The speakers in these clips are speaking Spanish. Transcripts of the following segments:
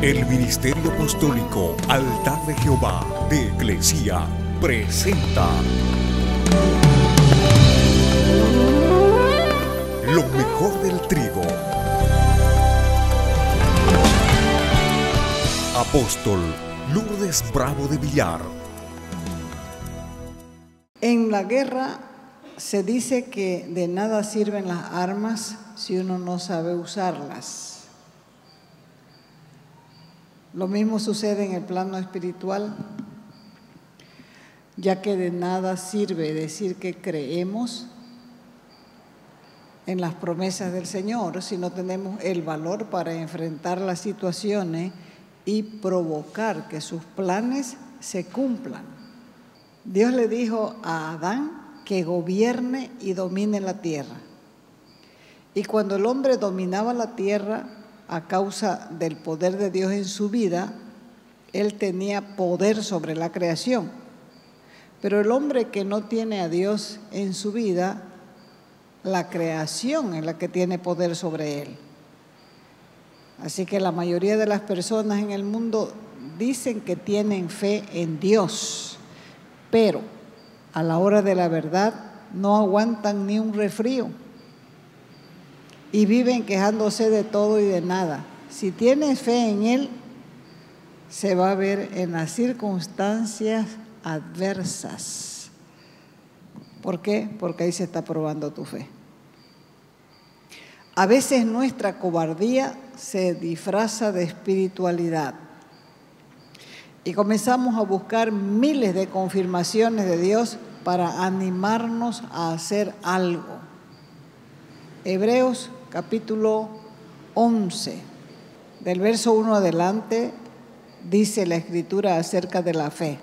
El Ministerio Apostólico Altar de Jehová de Eclesia presenta lo mejor del trigo. Apóstol Lourdes Bravo de Villar. En la guerra se dice que de nada sirven las armas si uno no sabe usarlas. Lo mismo sucede en el plano espiritual, ya que de nada sirve decir que creemos en las promesas del Señor si no tenemos el valor para enfrentar las situaciones y provocar que sus planes se cumplan. Dios le dijo a Adán que gobierne y domine la tierra. Y cuando el hombre dominaba la tierra, a causa del poder de Dios en su vida, él tenía poder sobre la creación. Pero el hombre que no tiene a Dios en su vida, la creación es la que tiene poder sobre él. Así que la mayoría de las personas en el mundo dicen que tienen fe en Dios, pero a la hora de la verdad no aguantan ni un resfrío y viven quejándose de todo y de nada. Si tienes fe en Él, se va a ver en las circunstancias adversas. ¿Por qué? Porque ahí se está probando tu fe. A veces nuestra cobardía se disfraza de espiritualidad y comenzamos a buscar miles de confirmaciones de Dios para animarnos a hacer algo. Hebreos capítulo 11, del verso 1 adelante, dice la Escritura acerca de la fe.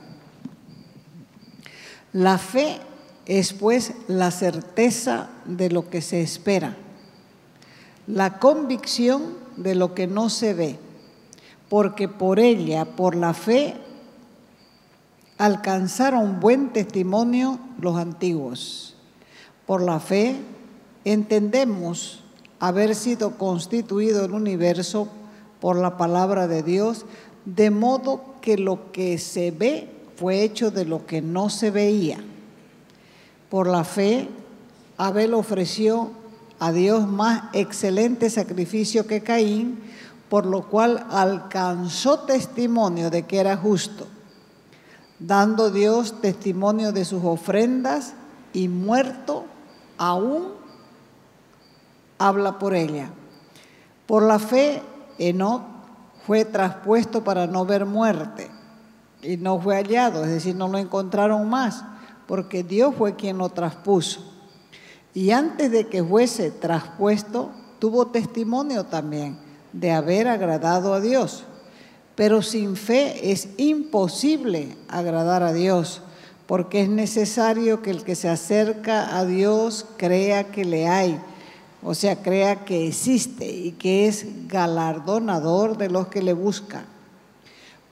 La fe es pues la certeza de lo que se espera, la convicción de lo que no se ve, porque por ella, por la fe, alcanzaron buen testimonio los antiguos. Por la fe entendemos haber sido constituido el universo por la palabra de Dios, de modo que lo que se ve fue hecho de lo que no se veía. Por la fe, Abel ofreció a Dios más excelente sacrificio que Caín, por lo cual alcanzó testimonio de que era justo, dando Dios testimonio de sus ofrendas, y muerto aún habla por ella. Por la fe, Enoc fue traspuesto para no ver muerte, y no fue hallado, es decir, no lo encontraron más, porque Dios fue quien lo traspuso. Y antes de que fuese traspuesto, tuvo testimonio también de haber agradado a Dios. Pero sin fe es imposible agradar a Dios, porque es necesario que el que se acerca a Dios crea que le hay, o sea, crea que existe y que es galardonador de los que le buscan.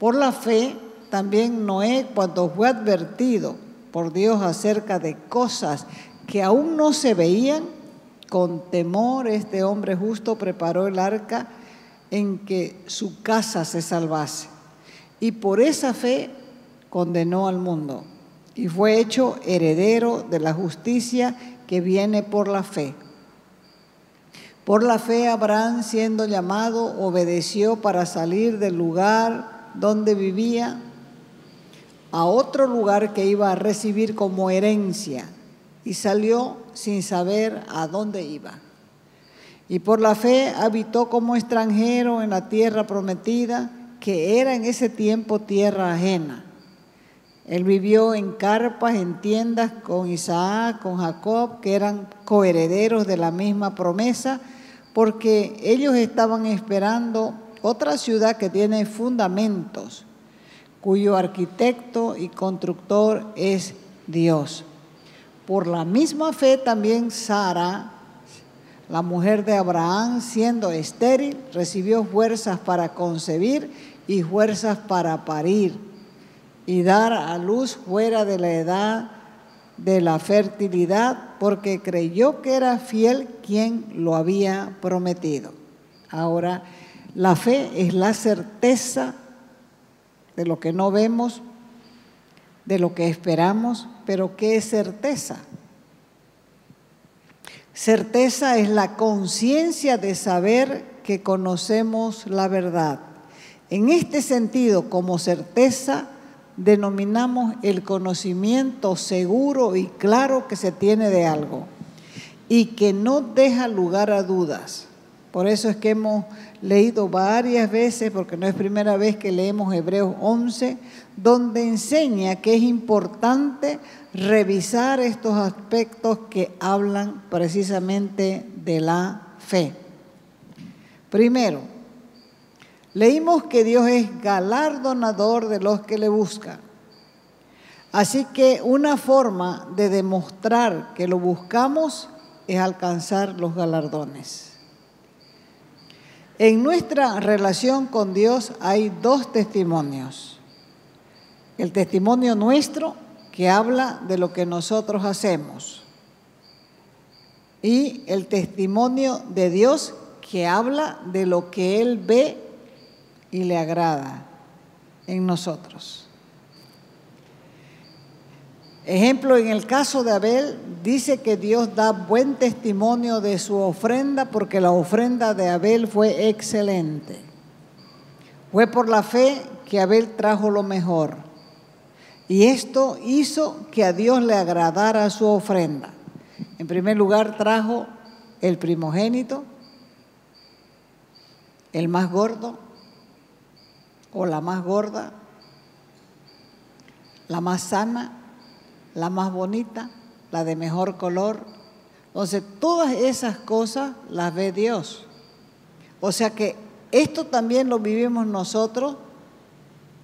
Por la fe, también Noé, cuando fue advertido por Dios acerca de cosas que aún no se veían, con temor este hombre justo preparó el arca en que su casa se salvase. Y por esa fe condenó al mundo y fue hecho heredero de la justicia que viene por la fe. Por la fe Abraham, siendo llamado, obedeció para salir del lugar donde vivía a otro lugar que iba a recibir como herencia, y salió sin saber a dónde iba. Y por la fe habitó como extranjero en la tierra prometida, que era en ese tiempo tierra ajena. Él vivió en carpas, en tiendas con Isaac, con Jacob, que eran coherederos de la misma promesa, porque ellos estaban esperando otra ciudad que tiene fundamentos, cuyo arquitecto y constructor es Dios. Por la misma fe también Sara, la mujer de Abraham, siendo estéril, recibió fuerzas para concebir y fuerzas para parir y dar a luz fuera de la edad de la fertilidad, porque creyó que era fiel quien lo había prometido. Ahora, La fe es la certeza de lo que no vemos, de lo que esperamos, pero ¿qué es certeza? Certeza es la conciencia de saber que conocemos la verdad. En este sentido, como certeza, denominamos el conocimiento seguro y claro que se tiene de algo y que no deja lugar a dudas. Por eso es que hemos leído varias veces, porque no es primera vez que leemos Hebreos 11, donde enseña que es importante revisar estos aspectos que hablan precisamente de la fe. Primero, leímos que Dios es galardonador de los que le buscan. Así que una forma de demostrar que lo buscamos es alcanzar los galardones. En nuestra relación con Dios hay dos testimonios. El testimonio nuestro, que habla de lo que nosotros hacemos, y el testimonio de Dios, que habla de lo que Él ve y le agrada en nosotros. Ejemplo, en el caso de Abel, dice que Dios da buen testimonio de su ofrenda porque la ofrenda de Abel fue excelente. Fue por la fe que Abel trajo lo mejor. Y esto hizo que a Dios le agradara su ofrenda. En primer lugar, trajo el primogénito, el más gordo o la más gorda, la más sana, la más bonita, la de mejor color. Entonces, todas esas cosas las ve Dios. O sea que esto también lo vivimos nosotros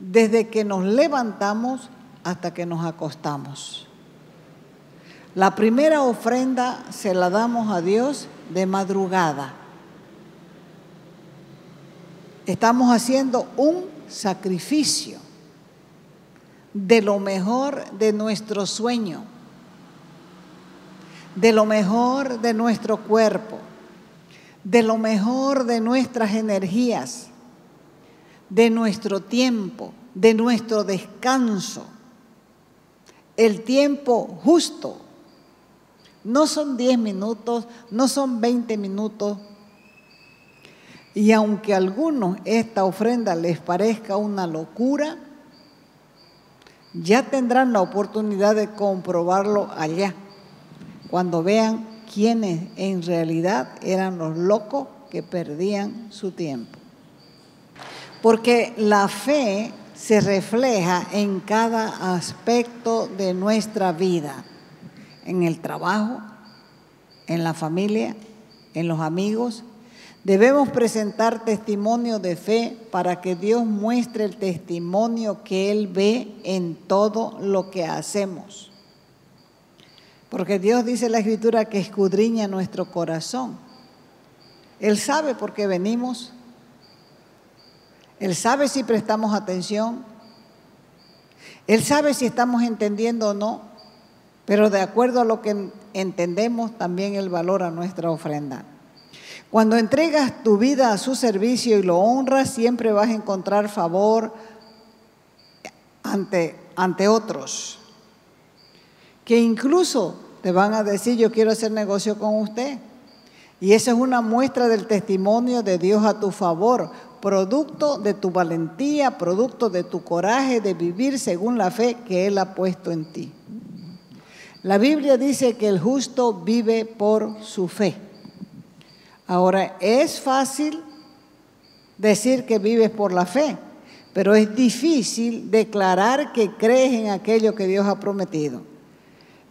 desde que nos levantamos hasta que nos acostamos. La primera ofrenda se la damos a Dios de madrugada. Estamos haciendo un sacrificio de lo mejor de nuestro sueño, de lo mejor de nuestro cuerpo, de lo mejor de nuestras energías, de nuestro tiempo, de nuestro descanso. El tiempo justo. No son 10 minutos, no son 20 minutos. Y aunque a algunos esta ofrenda les parezca una locura, ya tendrán la oportunidad de comprobarlo allá, cuando vean quiénes en realidad eran los locos que perdían su tiempo. Porque la fe se refleja en cada aspecto de nuestra vida, en el trabajo, en la familia, en los amigos. Debemos presentar testimonio de fe para que Dios muestre el testimonio que Él ve en todo lo que hacemos. Porque Dios dice en la Escritura que escudriña nuestro corazón. Él sabe por qué venimos. Él sabe si prestamos atención. Él sabe si estamos entendiendo o no. Pero de acuerdo a lo que entendemos, también Él valora nuestra ofrenda. Cuando entregas tu vida a su servicio y lo honras, siempre vas a encontrar favor ante otros, que incluso te van a decir: yo quiero hacer negocio con usted. Y esa es una muestra del testimonio de Dios a tu favor, producto de tu valentía, producto de tu coraje de vivir según la fe que Él ha puesto en ti. La Biblia dice que el justo vive por su fe. Ahora, es fácil decir que vives por la fe, pero es difícil declarar que crees en aquello que Dios ha prometido.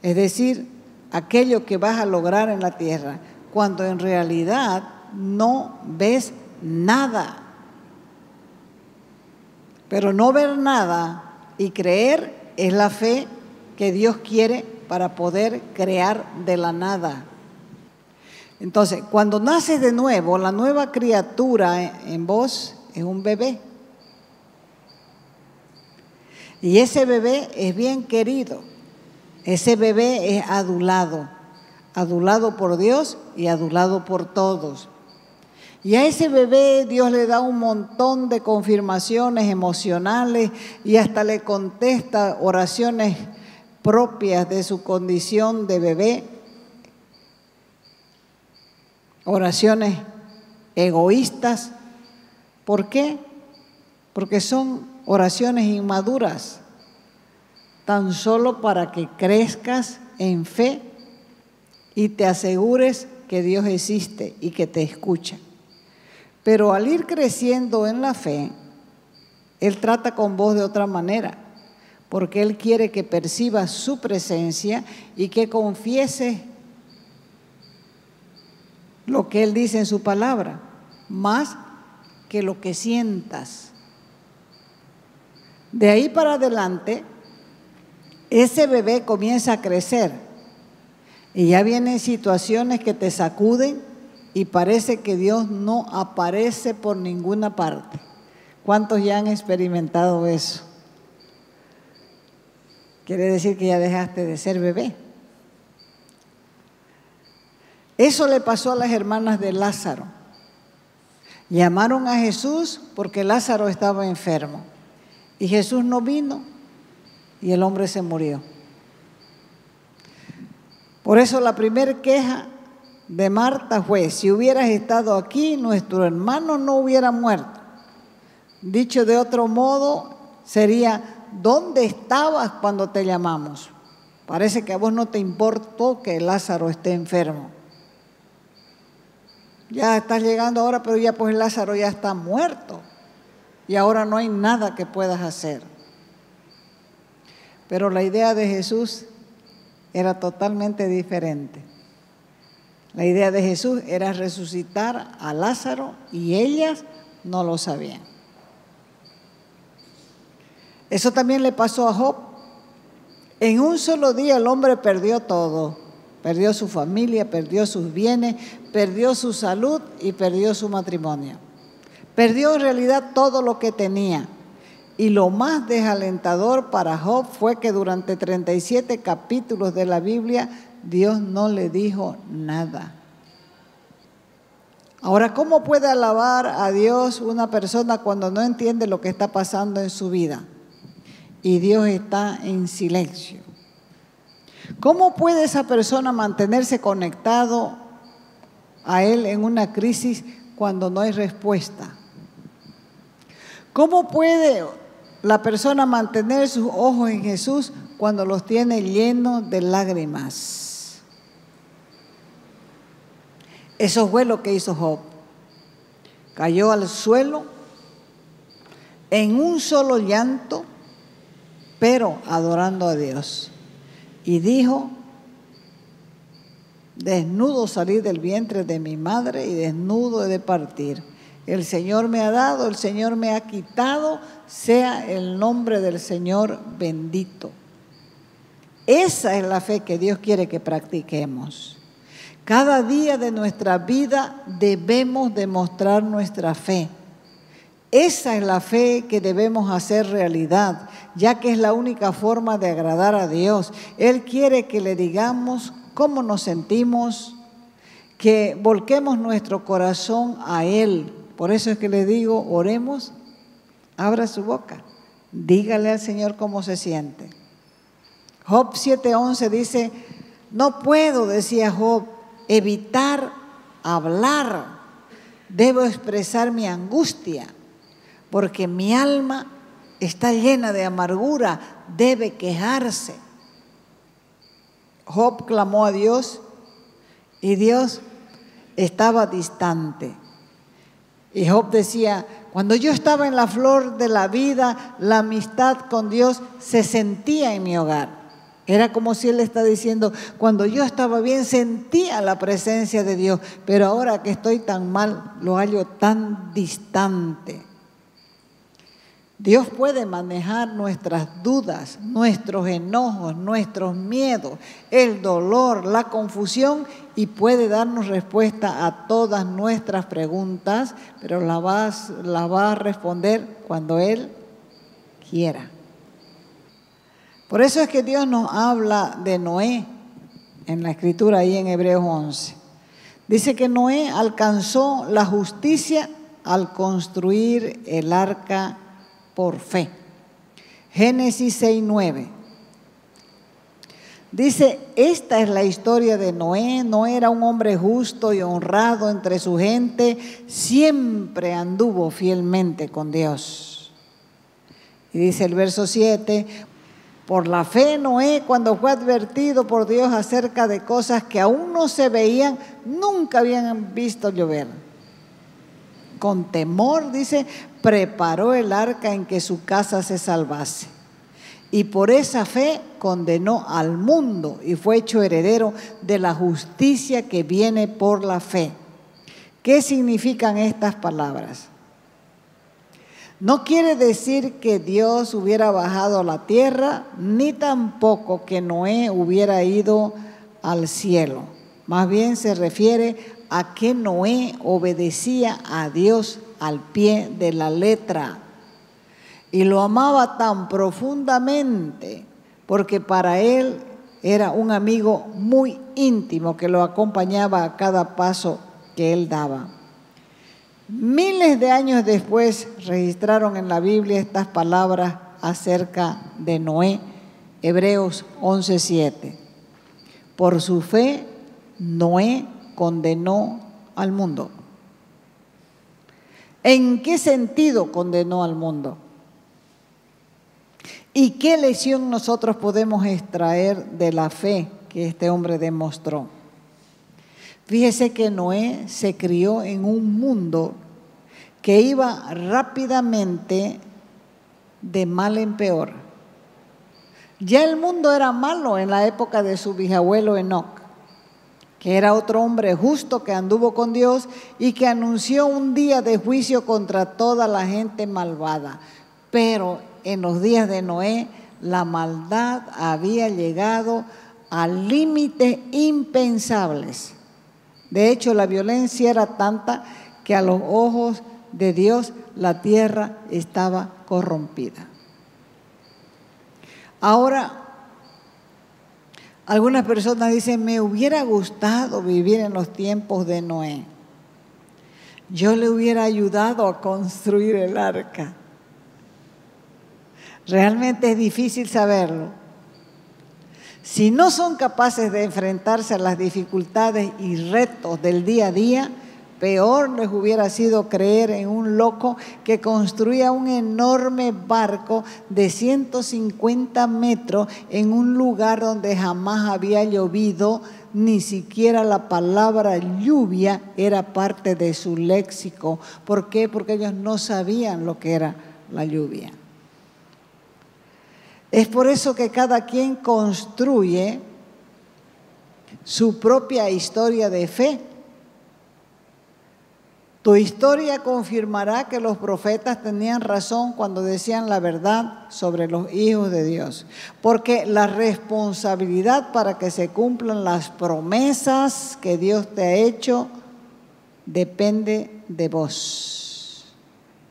Es decir, aquello que vas a lograr en la tierra, cuando en realidad no ves nada. Pero no ver nada y creer es la fe que Dios quiere para poder crear de la nada. Entonces, cuando naces de nuevo, la nueva criatura en vos es un bebé. Y ese bebé es bien querido. Ese bebé es adulado por Dios y adulado por todos. Y a ese bebé Dios le da un montón de confirmaciones emocionales y hasta le contesta oraciones propias de su condición de bebé, oraciones egoístas. ¿Por qué? Porque son oraciones inmaduras, tan solo para que crezcas en fe y te asegures que Dios existe y que te escucha. Pero al ir creciendo en la fe, Él trata con vos de otra manera, porque Él quiere que percibas su presencia y que confieses lo que Él dice en su palabra, más que lo que sientas. De ahí para adelante, ese bebé comienza a crecer y ya vienen situaciones que te sacuden y parece que Dios no aparece por ninguna parte. ¿Cuántos ya han experimentado eso? Quiere decir que ya dejaste de ser bebé. Eso le pasó a las hermanas de Lázaro. Llamaron a Jesús porque Lázaro estaba enfermo. Y Jesús no vino y el hombre se murió. Por eso la primera queja de Marta fue: si hubieras estado aquí, nuestro hermano no hubiera muerto. Dicho de otro modo, sería: ¿dónde estabas cuando te llamamos? Parece que a vos no te importó que Lázaro esté enfermo. Ya estás llegando ahora, pero ya pues Lázaro ya está muerto y ahora no hay nada que puedas hacer. Pero la idea de Jesús era totalmente diferente. La idea de Jesús era resucitar a Lázaro y ellas no lo sabían. Eso también le pasó a Job. En un solo día el hombre perdió todo. Perdió su familia, perdió sus bienes, perdió su salud y perdió su matrimonio. Perdió en realidad todo lo que tenía. Y lo más desalentador para Job fue que durante 37 capítulos de la Biblia Dios no le dijo nada. Ahora, ¿cómo puede alabar a Dios una persona cuando no entiende lo que está pasando en su vida? Y Dios está en silencio. ¿Cómo puede esa persona mantenerse conectado a Él en una crisis cuando no hay respuesta? ¿Cómo puede la persona mantener sus ojos en Jesús cuando los tiene llenos de lágrimas? Eso fue lo que hizo Job. Cayó al suelo en un solo llanto, pero adorando a Dios. Y dijo: desnudo salí del vientre de mi madre y desnudo he de partir. El Señor me ha dado, el Señor me ha quitado, sea el nombre del Señor bendito. Esa es la fe que Dios quiere que practiquemos. Cada día de nuestra vida debemos demostrar nuestra fe. Esa es la fe que debemos hacer realidad, ya que es la única forma de agradar a Dios. Él quiere que le digamos cómo nos sentimos, que volquemos nuestro corazón a Él. Por eso es que le digo, oremos, abra su boca, dígale al Señor cómo se siente. Job 7:11 dice: no puedo, decía Job, evitar hablar, debo expresar mi angustia, porque mi alma está llena de amargura, debe quejarse. Job clamó a Dios y Dios estaba distante. Y Job decía: cuando yo estaba en la flor de la vida, la amistad con Dios se sentía en mi hogar. Era como si él está diciendo: cuando yo estaba bien sentía la presencia de Dios, pero ahora que estoy tan mal, lo hallo tan distante. Dios puede manejar nuestras dudas, nuestros enojos, nuestros miedos, el dolor, la confusión, y puede darnos respuesta a todas nuestras preguntas, pero la va a responder cuando Él quiera. Por eso es que Dios nos habla de Noé en la Escritura, ahí en Hebreos 11. Dice que Noé alcanzó la justicia al construir el arca por fe. Génesis 6:9. Dice, esta es la historia de Noé. Noé era un hombre justo y honrado entre su gente, siempre anduvo fielmente con Dios. Y dice el verso 7, por la fe Noé, cuando fue advertido por Dios acerca de cosas que aún no se veían, nunca habían visto llover. Con temor, dice, preparó el arca en que su casa se salvase. Y por esa fe condenó al mundo y fue hecho heredero de la justicia que viene por la fe. ¿Qué significan estas palabras? No quiere decir que Dios hubiera bajado a la tierra, ni tampoco que Noé hubiera ido al cielo. Más bien se refiere a que Noé obedecía a Dios al pie de la letra. Y lo amaba tan profundamente porque para él era un amigo muy íntimo que lo acompañaba a cada paso que él daba. Miles de años después registraron en la Biblia estas palabras acerca de Noé, Hebreos 11:7. Por su fe, Noé condenó al mundo. ¿En qué sentido condenó al mundo? ¿Y qué lección nosotros podemos extraer de la fe que este hombre demostró? Fíjese que Noé se crió en un mundo que iba rápidamente de mal en peor. Ya el mundo era malo en la época de su bisabuelo Enoc, que era otro hombre justo que anduvo con Dios y que anunció un día de juicio contra toda la gente malvada. Pero en los días de Noé, la maldad había llegado a límites impensables. De hecho, la violencia era tanta que a los ojos de Dios la tierra estaba corrompida. Ahora, algunas personas dicen, me hubiera gustado vivir en los tiempos de Noé. Yo le hubiera ayudado a construir el arca. Realmente es difícil saberlo. Si no son capaces de enfrentarse a las dificultades y retos del día a día, peor les hubiera sido creer en un loco que construía un enorme barco de 150 metros en un lugar donde jamás había llovido, ni siquiera la palabra lluvia era parte de su léxico. ¿Por qué? Porque ellos no sabían lo que era la lluvia. Es por eso que cada quien construye su propia historia de fe. Tu historia confirmará que los profetas tenían razón cuando decían la verdad sobre los hijos de Dios. Porque la responsabilidad para que se cumplan las promesas que Dios te ha hecho depende de vos.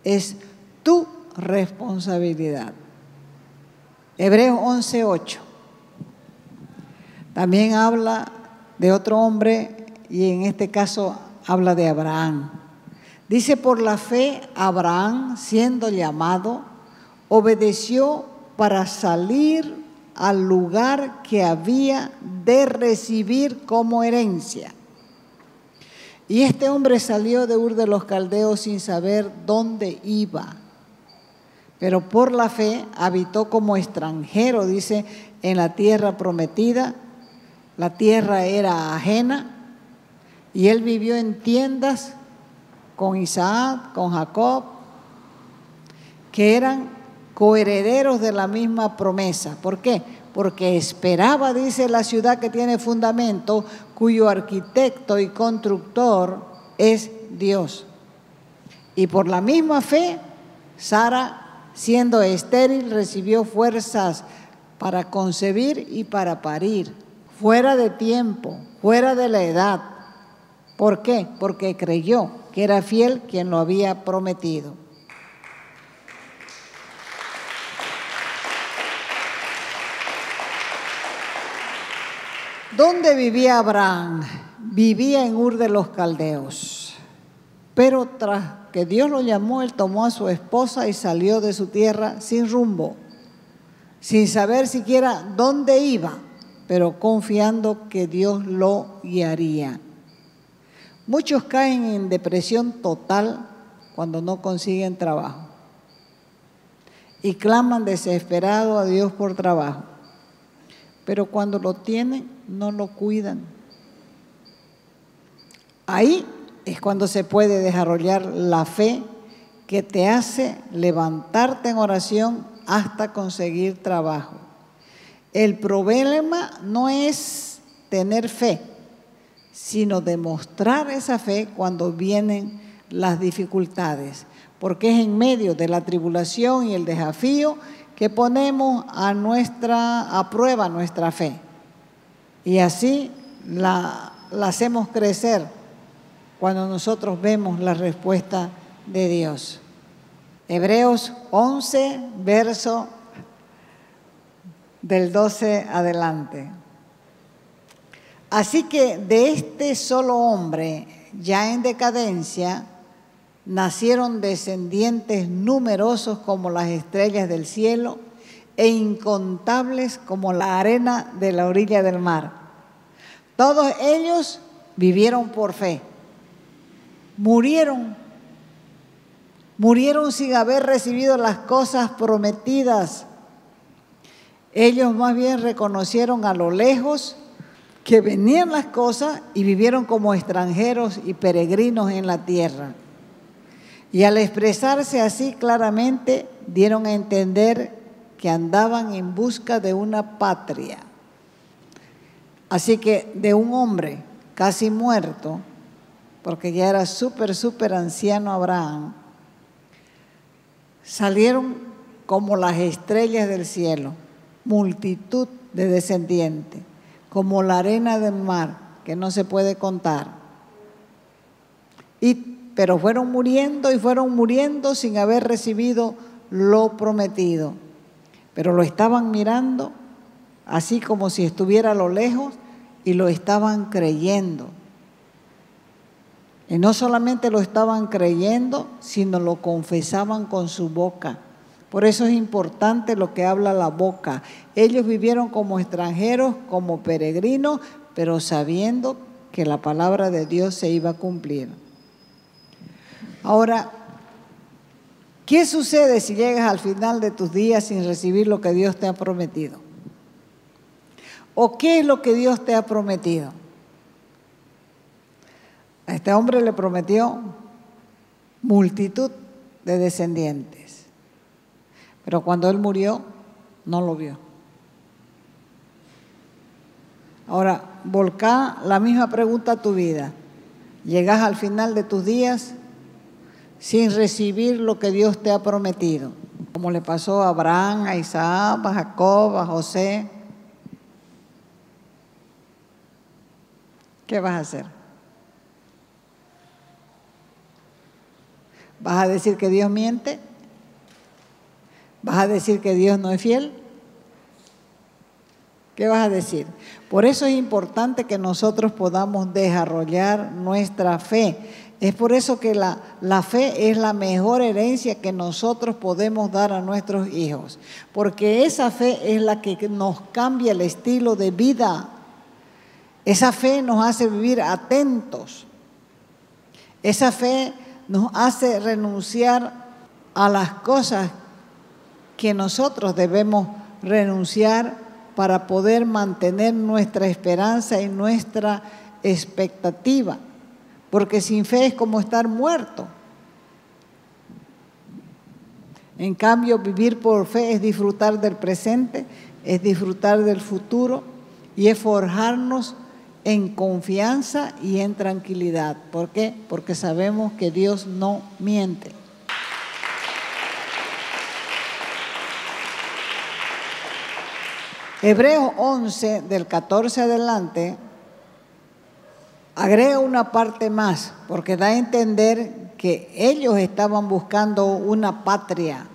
Es tu responsabilidad. Hebreos 11:8. También habla de otro hombre y en este caso habla de Abraham. Dice, por la fe Abraham, siendo llamado, obedeció para salir al lugar que había de recibir como herencia. Y este hombre salió de Ur de los Caldeos sin saber dónde iba. Pero por la fe habitó como extranjero, dice, en la tierra prometida. La tierra era ajena y él vivió en tiendas con Isaac, con Jacob, que eran coherederos de la misma promesa. ¿Por qué? Porque esperaba, dice, la ciudad que tiene fundamento, cuyo arquitecto y constructor es Dios. Y por la misma fe, Sara, siendo estéril, recibió fuerzas para concebir y para parir, fuera de tiempo, fuera de la edad. ¿Por qué? Porque creyó que era fiel quien lo había prometido. ¿Dónde vivía Abraham? vivía en Ur de los Caldeos, pero tras que Dios lo llamó, él tomó a su esposa y salió de su tierra sin rumbo, sin saber siquiera dónde iba, pero confiando que Dios lo guiaría. Muchos caen en depresión total cuando no consiguen trabajo y claman desesperado a Dios por trabajo, pero cuando lo tienen no lo cuidan. Ahí es cuando se puede desarrollar la fe que te hace levantarte en oración hasta conseguir trabajo. El problema no es tener fe, sino demostrar esa fe cuando vienen las dificultades, porque es en medio de la tribulación y el desafío que ponemos a prueba nuestra fe. Y así la hacemos crecer cuando nosotros vemos la respuesta de Dios. Hebreos 11, verso del 12 adelante. Así que de este solo hombre, ya en decadencia, nacieron descendientes numerosos como las estrellas del cielo e incontables como la arena de la orilla del mar. Todos ellos vivieron por fe. Murieron sin haber recibido las cosas prometidas. Ellos más bien reconocieron a lo lejos que venían las cosas y vivieron como extranjeros y peregrinos en la tierra. Y al expresarse así claramente, dieron a entender que andaban en busca de una patria. Así que de un hombre casi muerto, porque ya era súper anciano Abraham, salieron como las estrellas del cielo, multitud de descendientes, como la arena del mar, que no se puede contar. Pero fueron muriendo sin haber recibido lo prometido. Pero lo estaban mirando así como si estuviera a lo lejos y lo estaban creyendo. Y no solamente lo estaban creyendo, sino lo confesaban con su boca. Por eso es importante lo que habla la boca. Ellos vivieron como extranjeros, como peregrinos, pero sabiendo que la palabra de Dios se iba a cumplir. Ahora, ¿qué sucede si llegas al final de tus días sin recibir lo que Dios te ha prometido? ¿O qué es lo que Dios te ha prometido? A este hombre le prometió multitud de descendientes, pero cuando él murió, no lo vio. Ahora, volcá la misma pregunta a tu vida. ¿Llegas al final de tus días sin recibir lo que Dios te ha prometido? Como le pasó a Abraham, a Isaac, a Jacob, a José. ¿Qué vas a hacer? ¿Vas a decir que Dios miente? ¿Vas a decir que Dios no es fiel? ¿Qué vas a decir? Por eso es importante que nosotros podamos desarrollar nuestra fe. Es por eso que la fe es la mejor herencia que nosotros podemos dar a nuestros hijos. Porque esa fe es la que nos cambia el estilo de vida. Esa fe nos hace vivir atentos. Esa fe nos hace renunciar a las cosas que nosotros debemos renunciar para poder mantener nuestra esperanza y nuestra expectativa. Porque sin fe es como estar muerto. En cambio, vivir por fe es disfrutar del presente, es disfrutar del futuro y es forjarnos en confianza y en tranquilidad. ¿Por qué? Porque sabemos que Dios no miente. Hebreos 11, del 14 adelante, agrega una parte más, porque da a entender que ellos estaban buscando una patria.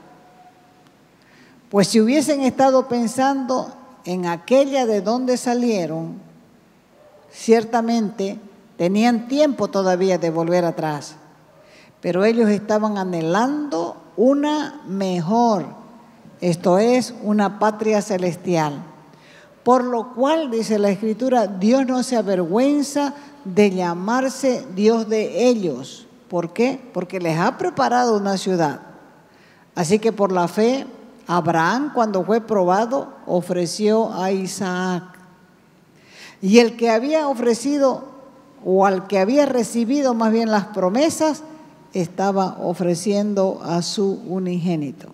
Pues si hubiesen estado pensando en aquella de donde salieron, ciertamente Tenían tiempo todavía de volver atrás, pero ellos estaban anhelando una mejor, esto es, una patria celestial. Por lo cual, dice la Escritura, Dios no se avergüenza de llamarse Dios de ellos. ¿Por qué? Porque les ha preparado una ciudad. Así que por la fe, Abraham, cuando fue probado, ofreció a Isaac. Y el que había ofrecido, o al que había recibido más bien las promesas, estaba ofreciendo a su unigénito.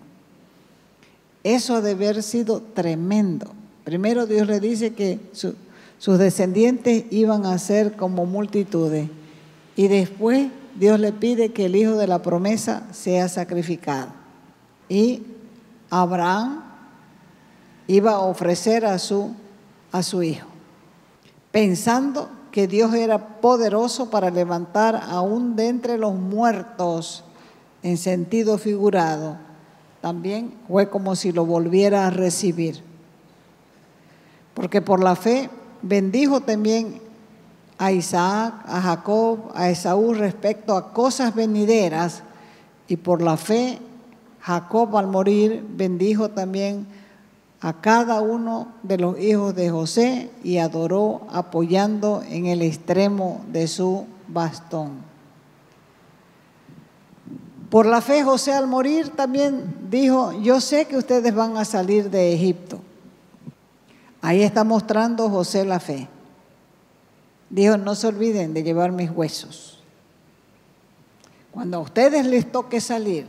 Eso debe haber sido tremendo. Primero Dios le dice que sus descendientes iban a ser como multitudes. Y después Dios le pide que el hijo de la promesa sea sacrificado. Y Abraham iba a ofrecer a su hijo, pensando que Dios era poderoso para levantar aún de entre los muertos, en sentido figurado. También fue como si lo volviera a recibir. Porque por la fe bendijo también a Isaac, a Jacob, a Esaú respecto a cosas venideras, y por la fe Jacob al morir bendijo también a cada uno de los hijos de José y adoró apoyando en el extremo de su bastón. Por la fe José al morir también dijo: yo sé que ustedes van a salir de Egipto. Ahí está mostrando José la fe. Dijo: no se olviden de llevar mis huesos. Cuando a ustedes les toque salir,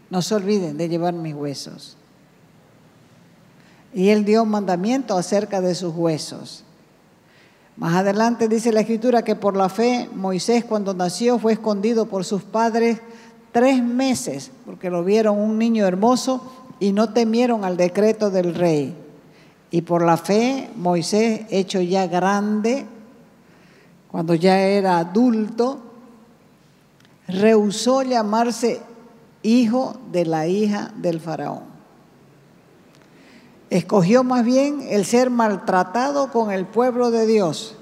no se olviden de llevar mis huesos. Y él dio mandamiento acerca de sus huesos. Más adelante dice la Escritura que por la fe Moisés, cuando nació, fue escondido por sus padres 3 meses, porque lo vieron un niño hermoso y no temieron al decreto del rey. Y por la fe Moisés, hecho ya grande, cuando ya era adulto, rehusó llamarse hijo de la hija del faraón. Escogió más bien el ser maltratado con el pueblo de Dios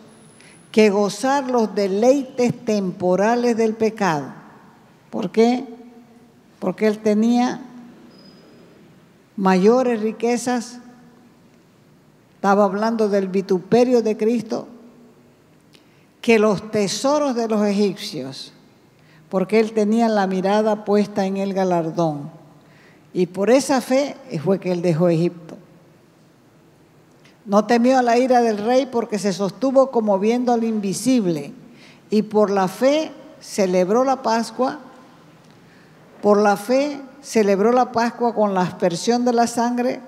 que gozar los deleites temporales del pecado. ¿Por qué? Porque él tenía mayores riquezas. Estaba hablando del vituperio de Cristo, que los tesoros de los egipcios, porque él tenía la mirada puesta en el galardón. Y por esa fe fue que él dejó Egipto. No temió a la ira del rey porque se sostuvo como viendo al invisible. Y por la fe celebró la Pascua. Por la fe celebró la Pascua con la aspersión de la sangre,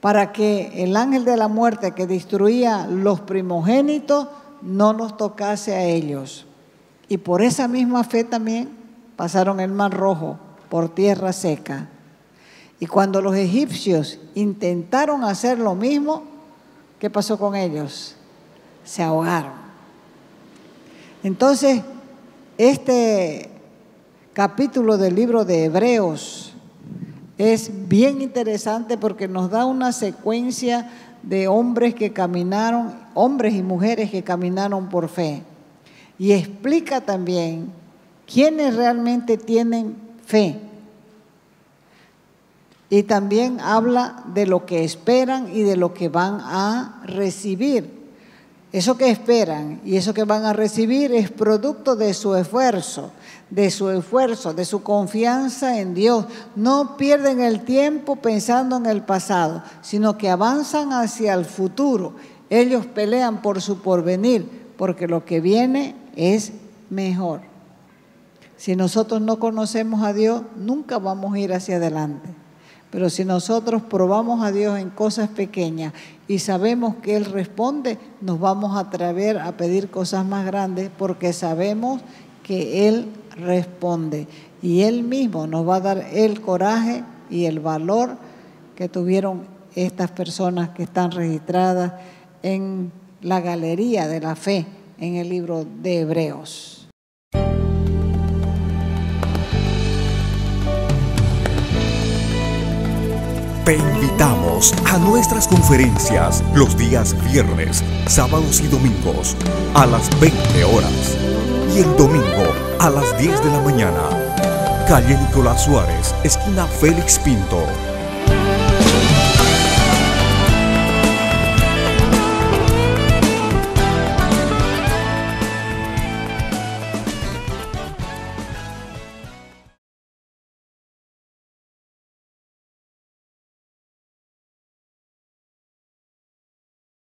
para que el ángel de la muerte que destruía los primogénitos no nos tocase a ellos. Y por esa misma fe también pasaron el Mar Rojo por tierra seca. Y cuando los egipcios intentaron hacer lo mismo, ¿qué pasó con ellos? Se ahogaron. Entonces, este capítulo del libro de Hebreos es bien interesante porque nos da una secuencia de hombres que caminaron, hombres y mujeres que caminaron por fe. Y explica también quiénes realmente tienen fe. Y también habla de lo que esperan y de lo que van a recibir. Eso que esperan y eso que van a recibir es producto de su esfuerzo, de su confianza en Dios. No pierden el tiempo pensando en el pasado, sino que avanzan hacia el futuro. Ellos pelean por su porvenir, porque lo que viene es mejor. Si nosotros no conocemos a Dios, nunca vamos a ir hacia adelante. Pero si nosotros probamos a Dios en cosas pequeñas y sabemos que Él responde, nos vamos a atrever a pedir cosas más grandes porque sabemos que Él responde. Y Él mismo nos va a dar el coraje y el valor que tuvieron estas personas que están registradas en la galería de la fe en el libro de Hebreos. Te invitamos a nuestras conferencias los días viernes, sábados y domingos a las 20 horas y el domingo a las 10 de la mañana. Calle Nicolás Suárez, esquina Félix Pinto.